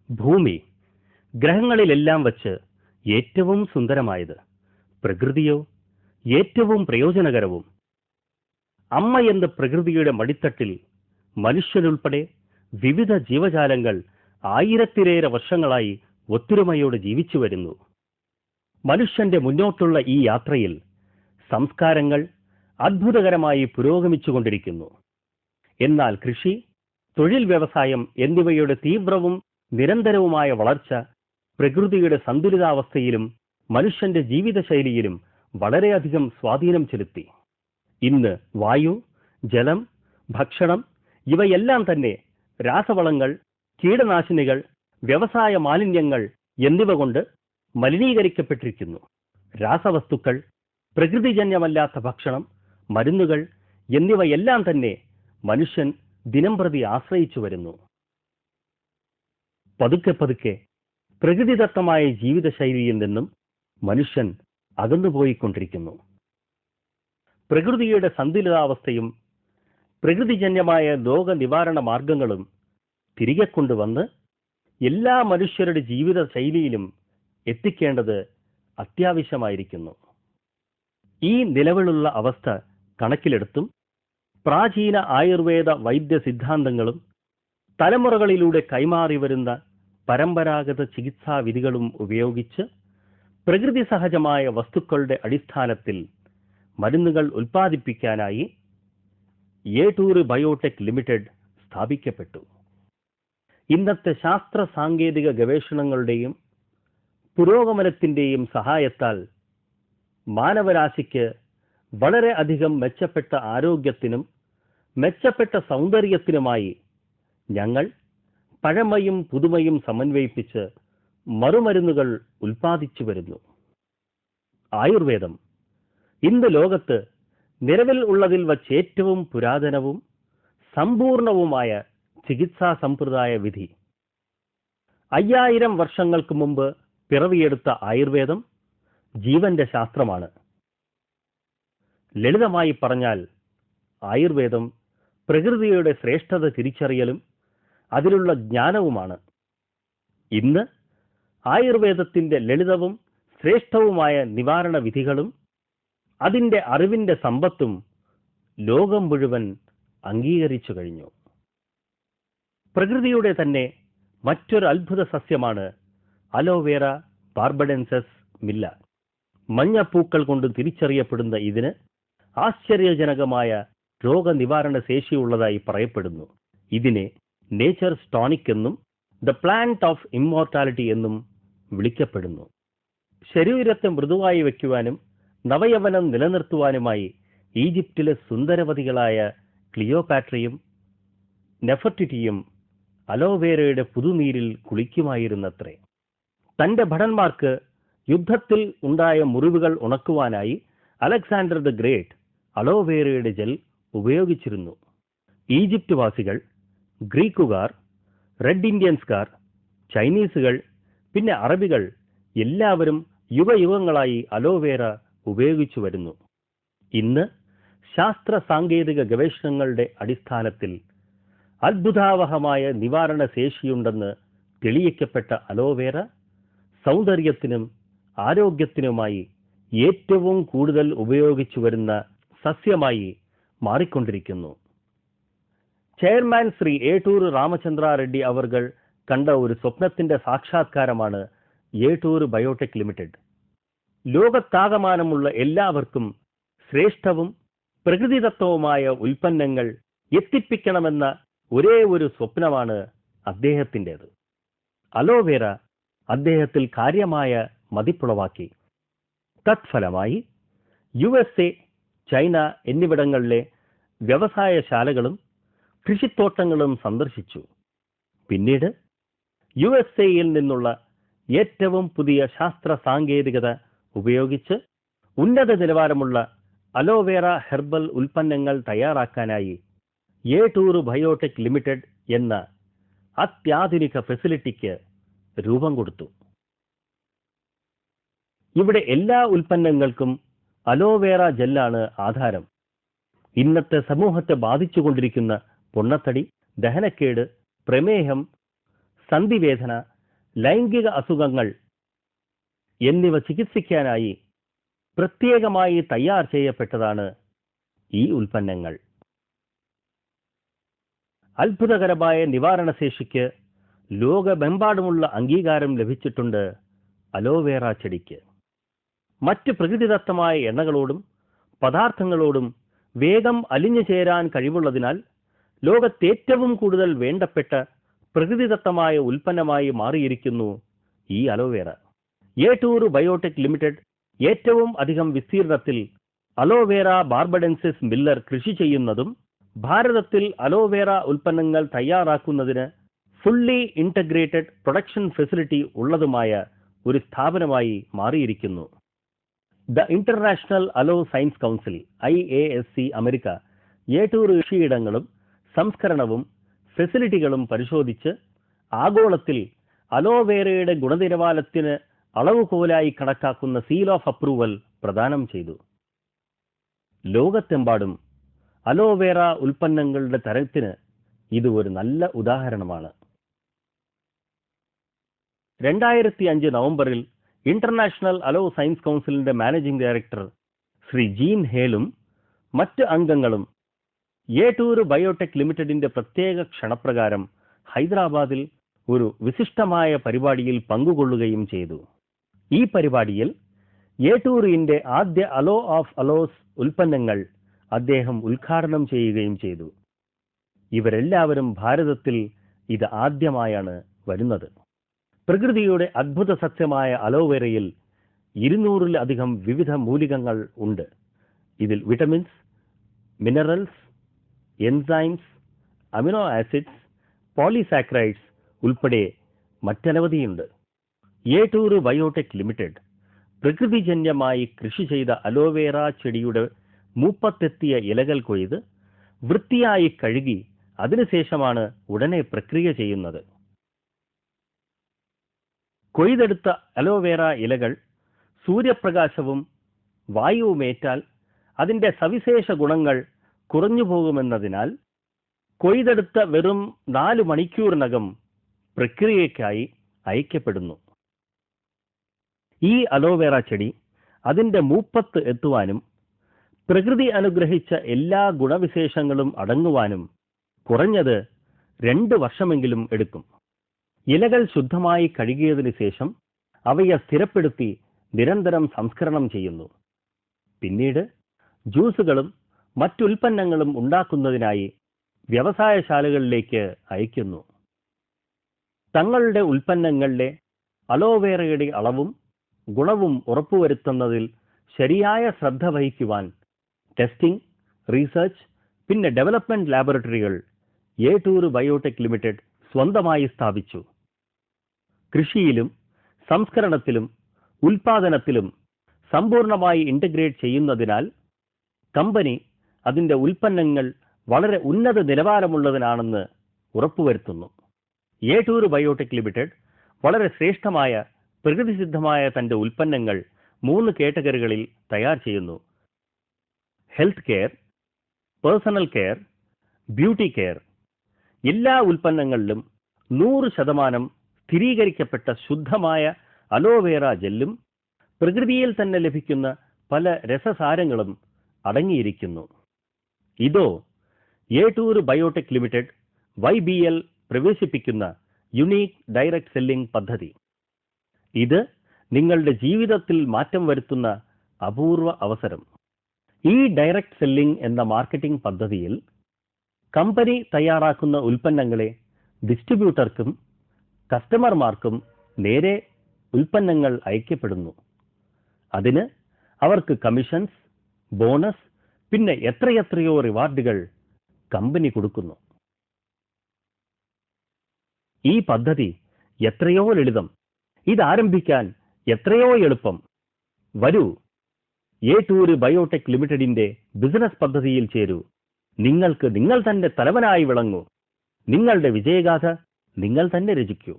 ഭൂമി ഗ്രഹങ്ങളിലെല്ലാം വച്ച് ഏറ്റവും സുന്ദരമായത്, പ്രകൃതിയോ ഏറ്റവും പ്രയോജനകരവും. അമ്മ എന്ന പ്രകൃതിയുടെ മടിത്തട്ടിൽ മനുഷ്യനുൾപ്പെടെ വിവിധ ജീവജാലങ്ങൾ ആയിരത്തിലേറെ വർഷങ്ങളായി ഒത്തൊരുമയോടെ ജീവിച്ചു വരുന്നു. മനുഷ്യന്റെ മുന്നോട്ടുള്ള ഈ യാത്രയിൽ സംസ്കാരങ്ങൾ അത്ഭുതകരമായി പുരോഗമിച്ചുകൊണ്ടിരിക്കുന്നു. എന്നാൽ കൃഷി, തൊഴിൽ, വ്യവസായം എന്നിവയുടെ തീവ്രവും നിരന്തരവുമായ വളർച്ച പ്രകൃതിയുടെ സന്തുലിതാവസ്ഥയിലും മനുഷ്യന്റെ ജീവിതശൈലിയിലും വളരെയധികം സ്വാധീനം ചെലുത്തി. ഇന്ന് വായു, ജലം, ഭക്ഷണം ഇവയെല്ലാം തന്നെ രാസവളങ്ങൾ, കീടനാശിനികൾ, വ്യവസായ മാലിന്യങ്ങൾ എന്നിവ കൊണ്ട് മലിനീകരിക്കപ്പെട്ടിരിക്കുന്നു. രാസവസ്തുക്കൾ, പ്രകൃതിജന്യമല്ലാത്ത ഭക്ഷണം, മരുന്നുകൾ എന്നിവയെല്ലാം തന്നെ മനുഷ്യൻ ദിനംപ്രതി ആശ്രയിച്ചു വരുന്നു. പതുക്കെ പതുക്കെ പ്രകൃതിദത്തമായ ജീവിതശൈലിയിൽ നിന്നും മനുഷ്യൻ അകന്നുപോയിക്കൊണ്ടിരിക്കുന്നു. പ്രകൃതിയുടെ സന്തുലിതാവസ്ഥയും പ്രകൃതിജന്യമായ രോഗനിവാരണ മാർഗങ്ങളും തിരികെ കൊണ്ടുവന്ന് എല്ലാ മനുഷ്യരുടെ ജീവിത ശൈലിയിലും എത്തിക്കേണ്ടത് അത്യാവശ്യമായിരിക്കുന്നു. ഈ നിലവിലുള്ള അവസ്ഥ കണക്കിലെടുത്തും പ്രാചീന ആയുർവേദ വൈദ്യ സിദ്ധാന്തങ്ങളും തലമുറകളിലൂടെ കൈമാറി വരുന്ന പരമ്പരാഗത ചികിത്സാവിധികളും ഉപയോഗിച്ച് പ്രകൃതി സഹജമായ വസ്തുക്കളുടെ അടിസ്ഥാനത്തിൽ മരുന്നുകൾ ഉൽപ്പാദിപ്പിക്കാനായി ഏട്ടൂര് ബയോടെക് ലിമിറ്റഡ് സ്ഥാപിക്കപ്പെട്ടു. ഇന്നത്തെ ശാസ്ത്ര സാങ്കേതിക ഗവേഷണങ്ങളുടെയും പുരോഗമനത്തിൻ്റെയും സഹായത്താൽ മാനവരാശിക്ക് വളരെ അധികം മെച്ചപ്പെട്ട ആരോഗ്യത്തിനും മെച്ചപ്പെട്ട സൗന്ദര്യത്തിനുമായി ഞങ്ങൾ പഴമയും പുതുമയും സമന്വയിപ്പിച്ച് മറുമരുന്നുകൾ ഉൽപ്പാദിച്ചു വരുന്നു. ആയുർവേദം ഇന്ന് ലോകത്ത് നിലവിൽ ഉള്ളതിൽ വച്ച് ഏറ്റവും പുരാതനവും സമ്പൂർണവുമായ ചികിത്സാ സമ്പ്രദായ വിധി. 5000 വർഷങ്ങൾക്ക് മുമ്പ് പിറവിയെടുത്ത ആയുർവേദം ജീവന്റെ ശാസ്ത്രമാണ്. ലളിതമായി പറഞ്ഞാൽ ആയുർവേദം പ്രകൃതിയുടെ ശ്രേഷ്ഠത തിരിച്ചറിയലും അതിലുള്ള ജ്ഞാനവുമാണ്. ഇന്ന് ആയുർവേദത്തിന്റെ ലളിതവും ശ്രേഷ്ഠവുമായ നിവാരണ വിധികളും അതിൻ്റെ അറിവിന്റെ സമ്പത്തും ലോകം മുഴുവൻ അംഗീകരിച്ചു കഴിഞ്ഞു. പ്രകൃതിയുടെ തന്നെ മറ്റൊരു അത്ഭുത സസ്യമാണ് അലോവേറ ബാർബഡൻസസ് മില്ല. മഞ്ഞപ്പൂക്കൾ കൊണ്ട് തിരിച്ചറിയപ്പെടുന്ന ഇതിന് ആശ്ചര്യജനകമായ രോഗനിവാരണ ശേഷിയുള്ളതായി പറയപ്പെടുന്നു. ഇതിനെ നേച്ചർസ് ടോണിക് എന്നും ദ പ്ലാന്റ് ഓഫ് ഇമ്മോർട്ടാലിറ്റി എന്നും വിളിക്കപ്പെടുന്നു. ശരീരത്തെ മൃദുവായി വയ്ക്കുവാനും നവയവനം നിലനിർത്തുവാനുമായി ഈജിപ്തിലെ സുന്ദരവതികളായ ക്ലിയോപാട്രയും നെഫർട്ടിറ്റിയും അലോവേരയുടെ പുതുനീരിൽ കുളിക്കുമായിരുന്നത്രേ. തന്റെ ഭടന്മാർക്ക് യുദ്ധത്തിൽ ഉണ്ടായ മുറിവുകൾ ഉണക്കുവാനായി അലക്സാണ്ടർ ദ ഗ്രേറ്റ് അലോവേരയുടെ ജെൽ ഉപയോഗിച്ചിരുന്നു. ഈജിപ്ത് വാസികൾ, ഗ്രീക്കുകാർ, റെഡ് ഇന്ത്യൻസ്കാർ, ചൈനീസുകൾ, പിന്നെ അറബികൾ എല്ലാവരും യുഗയുഗങ്ങളായി അലോവേര ഉപയോഗിച്ചു വരുന്നു. ഇന്ന് ശാസ്ത്ര സാങ്കേതിക ഗവേഷണങ്ങളുടെ അടിസ്ഥാനത്തിൽ അത്ഭുതാവഹമായ നിവാരണ ശേഷിയുണ്ടെന്ന് തെളിയിക്കപ്പെട്ട അലോവേര സൗന്ദര്യത്തിനും ആരോഗ്യത്തിനുമായി ഏറ്റവും കൂടുതൽ ഉപയോഗിച്ചു വരുന്ന സസ്യമായി മാറിക്കൊണ്ടിരിക്കുന്നു. ചെയർമാൻ ശ്രീ ഏട്ടൂർ രാമചന്ദ്ര റെഡ്ഡി അവർകൾ കണ്ട ഒരു സ്വപ്നത്തിന്റെ സാക്ഷാത്കാരമാണ് ഏട്ടൂർ ബയോടെക് ലിമിറ്റഡ്. ലോകത്താകമാനമുള്ള എല്ലാവർക്കും ശ്രേഷ്ഠവും പ്രകൃതിദത്തവുമായ ഉൽപ്പന്നങ്ങൾ എത്തിപ്പിക്കണമെന്ന ഒരേ ഒരു സ്വപ്നമാണ് അദ്ദേഹത്തിൻ്റെത്. അലോവേര അദ്ദേഹത്തിൽ കാര്യമായ മതിപ്പുളവാക്കി. തത്ഫലമായി USA, ചൈന എന്നിവിടങ്ങളിലെ വ്യവസായശാലകളും കൃഷിത്തോട്ടങ്ങളും സന്ദർശിച്ചു. പിന്നീട് USA-യിൽ നിന്നുള്ള ഏറ്റവും പുതിയ ശാസ്ത്ര സാങ്കേതികത ഉപയോഗിച്ച് ഉന്നത നിലവാരമുള്ള അലോവേര ഹെർബൽ ഉൽപ്പന്നങ്ങൾ തയ്യാറാക്കാനായി ഏട്ടൂർ ബയോടെക് ലിമിറ്റഡ് എന്ന അത്യാധുനിക ഫെസിലിറ്റിക്ക് രൂപം കൊടുത്തു. ഇവിടെ എല്ലാ ഉൽപ്പന്നങ്ങൾക്കും അലോവേര ജെല്ലാണ് ആധാരം. ഇന്നത്തെ സമൂഹത്തെ ബാധിച്ചുകൊണ്ടിരിക്കുന്ന പൊണ്ണത്തടി, ദഹനക്കേട്, പ്രമേഹം, സന്ധിവേദന, ലൈംഗിക അസുഖങ്ങൾ എന്നിവ ചികിത്സിക്കാനായി പ്രത്യേകമായി തയ്യാർ ചെയ്യപ്പെട്ടതാണ് ഈ ഉൽപ്പന്നങ്ങൾ. അത്ഭുതകരമായ നിവാരണശേഷിക്ക് ലോകമെമ്പാടുമുള്ള അംഗീകാരം ലഭിച്ചിട്ടുണ്ട് അലോവേറ ചെടിക്ക്. മറ്റ് പ്രകൃതിദത്തമായ എണ്ണകളോടും പദാർത്ഥങ്ങളോടും വേഗം അലിഞ്ഞു ചേരാൻ കഴിവുള്ളതിനാൽ ലോകത്തേറ്റവും കൂടുതൽ വേണ്ടപ്പെട്ട പ്രകൃതിദത്തമായ ഉൽപ്പന്നമായി മാറിയിരിക്കുന്നു ഈ അലോവേറ. ഏട്ടൂർ ബയോടെക് ലിമിറ്റഡ് ഏറ്റവും അധികം വിസ്തീർണത്തിൽ അലോവേറ ബാർബഡൻസിസ് മില്ലർ കൃഷി ചെയ്യുന്നതും ഭാരതത്തിൽ അലോവേറ ഉൽപ്പന്നങ്ങൾ തയ്യാറാക്കുന്നതിന് ഫുള്ളി ഇൻ്റഗ്രേറ്റഡ് പ്രൊഡക്ഷൻ ഫെസിലിറ്റി ഉള്ളതുമായ ഒരു സ്ഥാപനമായി മാറിയിരിക്കുന്നു. The international aloe science council IASC America Ettoor കൃഷിയിടങ്ങളും സംസ്കരണവും ഫെസിലിറ്റികളും പരിശോധിച്ച് ആഗോളത്തിൽ അലോവേറയുടെ ഗുണനിലവാരത്തിന് അളവുകോലായി കണക്കാക്കുന്ന സീൽ ഓഫ് അപ്രൂവൽ പ്രദാനം ചെയ്തു. ലോകത്തെമ്പാടും അലോവേറ ഉൽപ്പന്നങ്ങളുടെ തരത്തിന് ഇത് ഒരു നല്ല ഉദാഹരണമാണ്. 2005 നവംബറിൽ ഇന്റർനാഷണൽ അലോ സയൻസ് കൗൺസിലിന്റെ മാനേജിംഗ് ഡയറക്ടർ ശ്രീ ജീൻ ഹേലും മറ്റ് അംഗങ്ങളും ഏട്ടൂർ ബയോടെക് ലിമിറ്റഡിന്റെ പ്രത്യേക ക്ഷണപ്രകാരം ഹൈദരാബാദിൽ ഒരു വിശിഷ്ടമായ പരിപാടിയിൽ പങ്കുകൊള്ളുകയും ചെയ്തു. ഈ പരിപാടിയിൽ ഏട്ടൂറിന്റെ ആദ്യ അലോ ഓഫ് അലോസ് ഉൽപ്പന്നങ്ങൾ അദ്ദേഹം ഉദ്ഘാടനം ചെയ്യുകയും ചെയ്തു. ഇവരെല്ലാവരും ഭാരതത്തിൽ ഇത് ആദ്യമായാണ് വരുന്നത്. പ്രകൃതിയുടെ അദ്ഭുത സസ്യമായ അലോവേറയിൽ 200-ലധികം വിവിധ മൂലികങ്ങൾ ഉണ്ട്. ഇതിൽ vitamins, minerals, enzymes, amino acids, polysaccharides ഉൾപ്പെടെ മറ്റനവധിയുണ്ട്. ഏട്ടൂർ ബയോടെക് ലിമിറ്റഡ് പ്രകൃതിജന്യമായി കൃഷി ചെയ്ത അലോവേറ ചെടിയുടെ മൂപ്പത്തെത്തിയ ഇലകൾ കൊയ്ത് വൃത്തിയായി കഴുകി അതിനുശേഷമാണ് ഉടനെ പ്രക്രിയ ചെയ്യുന്നത്. കൊയ്തെടുത്ത അലോവേറ ഇലകൾ സൂര്യപ്രകാശവും വായുവുമേറ്റാൽ അതിൻ്റെ സവിശേഷ ഗുണങ്ങൾ കുറഞ്ഞു പോകുമെന്നതിനാൽ കൊയ്തെടുത്ത വെറും 4 മണിക്കൂറിനകം പ്രക്രിയയ്ക്കായി അയക്കപ്പെടുന്നു. ഈ അലോവേറ ചെടി അതിൻ്റെ മൂപ്പത്ത് എത്തുവാനും പ്രകൃതി അനുഗ്രഹിച്ച എല്ലാ ഗുണവിശേഷങ്ങളും അടങ്ങുവാനും കുറഞ്ഞത് 2 വർഷമെങ്കിലും എടുക്കും. ഇലകൾ ശുദ്ധമായി കഴുകിയതിനു ശേഷം അവയെ സ്ഥിരപ്പെടുത്തി നിരന്തരം സംസ്കരണം ചെയ്യുന്നു. പിന്നീട് ജ്യൂസുകളും മറ്റുൽപ്പന്നങ്ങളും ഉണ്ടാക്കുന്നതിനായി വ്യവസായശാലകളിലേക്ക് അയക്കുന്നു. തങ്ങളുടെ ഉൽപ്പന്നങ്ങളിലെ അലോവേറയുടെ അളവും ഗുണവും ഉറപ്പുവരുത്തുന്നതിൽ ശരിയായ ശ്രദ്ധ വഹിക്കുവാൻ ടെസ്റ്റിംഗ്, റീസർച്ച്, പിന്നെ ഡെവലപ്മെന്റ് ലാബറട്ടറികൾ ഏട്ടൂർ ബയോടെക് ലിമിറ്റഡ് സ്വന്തമായി സ്ഥാപിച്ചു. കൃഷിയിലും സംസ്കരണത്തിലും ഉൽപാദനത്തിലും സമ്പൂർണമായി ഇൻ്റഗ്രേറ്റ് ചെയ്യുന്നതിനാൽ കമ്പനി അതിൻ്റെ ഉൽപ്പന്നങ്ങൾ വളരെ ഉന്നത നിലവാരമുള്ളതിനാണെന്ന് ഉറപ്പുവരുത്തുന്നു. ഏട്ടൂർ ബയോടെക് ലിമിറ്റഡ് വളരെ ശ്രേഷ്ഠമായ പ്രകൃതിസിദ്ധമായ തൻ്റെ ഉൽപ്പന്നങ്ങൾ 3 കാറ്റഗറികളിൽ തയ്യാർ ചെയ്യുന്നു: health care, personal care, beauty care. എല്ലാ ഉൽപ്പന്നങ്ങളിലും 100% സ്ഥിരീകരിക്കപ്പെട്ട ശുദ്ധമായ അലോവേറ ജെല്ലും പ്രകൃതിയിൽ തന്നെ ലഭിക്കുന്ന പല രസസാരങ്ങളും അടങ്ങിയിരിക്കുന്നു. ഇതോ ഏട്ടൂർ ബയോടെക് ലിമിറ്റഡ് YBL പ്രവേശിപ്പിക്കുന്ന യുണീക്ക് ഡയറക്റ്റ് സെല്ലിംഗ് പദ്ധതി. ഇത് നിങ്ങളുടെ ജീവിതത്തിൽ മാറ്റം വരുത്തുന്ന അപൂർവ അവസരം. ഈ ഡയറക്റ്റ് സെല്ലിംഗ് എന്ന മാർക്കറ്റിംഗ് പദ്ധതിയിൽ കമ്പനി തയ്യാറാക്കുന്ന ഉൽപ്പന്നങ്ങളെ ഡിസ്ട്രിബ്യൂട്ടർക്കും കസ്റ്റമർമാർക്കും നേരെ ഉൽപ്പന്നങ്ങൾ അയക്കപ്പെടുന്നു. അതിന് അവർക്ക് കമ്മീഷൻസ്, ബോണസ്, പിന്നെ എത്രയെത്രയോ റിവാർഡുകൾ കമ്പനി കൊടുക്കുന്നു. ഈ പദ്ധതി എത്രയോ ലളിതം, ഇതാരംഭിക്കാൻ എത്രയോ എളുപ്പം. വരൂ, ഏട്ടൂർ ബയോടെക് ലിമിറ്റഡിന്റെ ബിസിനസ് പദ്ധതിയിൽ ചേരൂ. നിങ്ങൾ തന്നെ തലവനായി വിളങ്ങൂ. നിങ്ങളുടെ വിജയഗാഥ നിങ്ങൾ തന്നെ രചിക്കൂ.